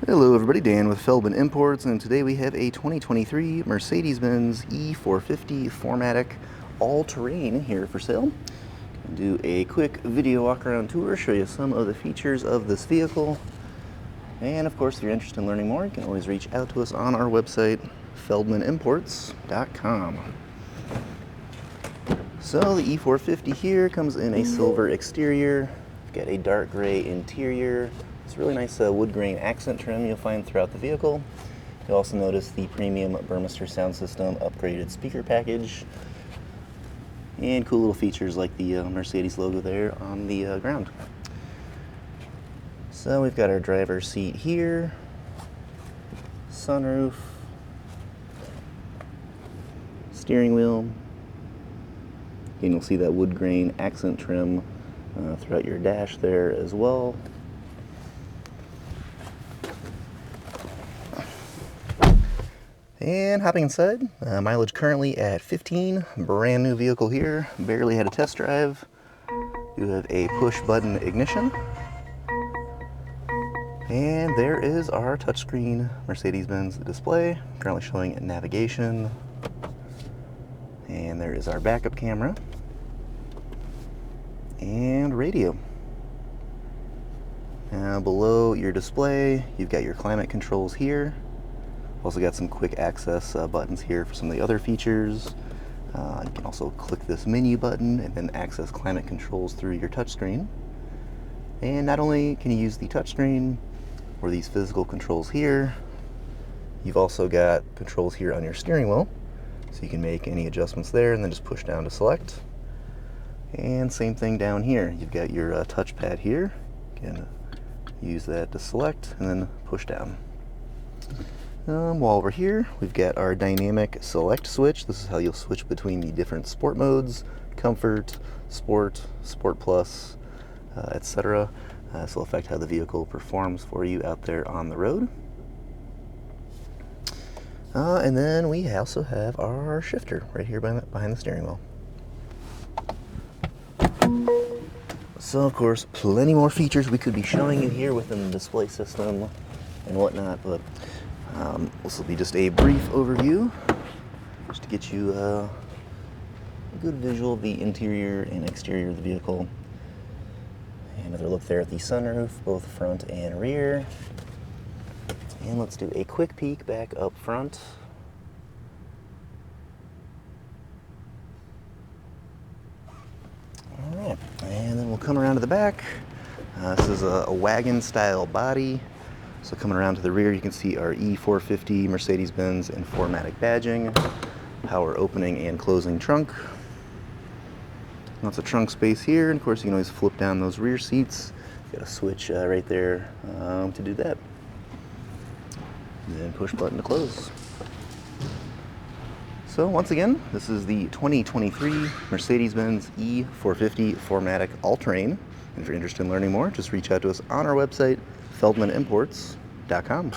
Hello everybody, Dan with Feldmann Imports, and today we have a 2023 Mercedes-Benz E450 4MATIC all-terrain here for sale. Gonna do a quick video walk-around tour, show you some of the features of this vehicle. And of course, if you're interested in learning more, you can always reach out to us on our website, feldmanimports.com. So the E450 here comes in a silver exterior, got a dark gray interior. It's a really nice wood grain accent trim you'll find throughout the vehicle. You'll also notice the premium Burmester sound system upgraded speaker package, and cool little features like the Mercedes logo there on the ground. So we've got our driver's seat here, sunroof, steering wheel. Again, you'll see that wood grain accent trim throughout your dash there as well. And hopping inside, mileage currently at 15, brand new vehicle here, barely had a test drive. You have a push button ignition. And there is our touchscreen Mercedes-Benz display, currently showing navigation. And there is our backup camera and radio. Now below your display, you've got your climate controls here. Also got some quick access buttons here for some of the other features. You can also click this menu button and then access climate controls through your touchscreen. And not only can you use the touchscreen or these physical controls here, you've also got controls here on your steering wheel. So you can make any adjustments there and then just push down to select. And same thing down here. You've got your touchpad here. You can use that to select and then push down. While we're here, we've got our dynamic select switch. This is how you'll switch between the different sport modes: comfort, sport, sport plus, etc. This will affect how the vehicle performs for you out there on the road. And then we also have our shifter right here behind the steering wheel. So of course, plenty more features we could be showing you here within the display system and whatnot, but this will be just a brief overview, just to get you a good visual of the interior and exterior of the vehicle. Another look there at the sunroof, both front and rear. And let's do a quick peek back up front. All right, and then we'll come around to the back. This is a wagon style body. So coming around to the rear, you can see our E450 Mercedes-Benz and 4MATIC badging, power opening and closing trunk. Lots of trunk space here, and of course you can always flip down those rear seats. Got a switch right there to do that. And then push button to close. So once again, this is the 2023 Mercedes-Benz E450 4MATIC all-terrain. And if you're interested in learning more, just reach out to us on our website, feldmanimports.com.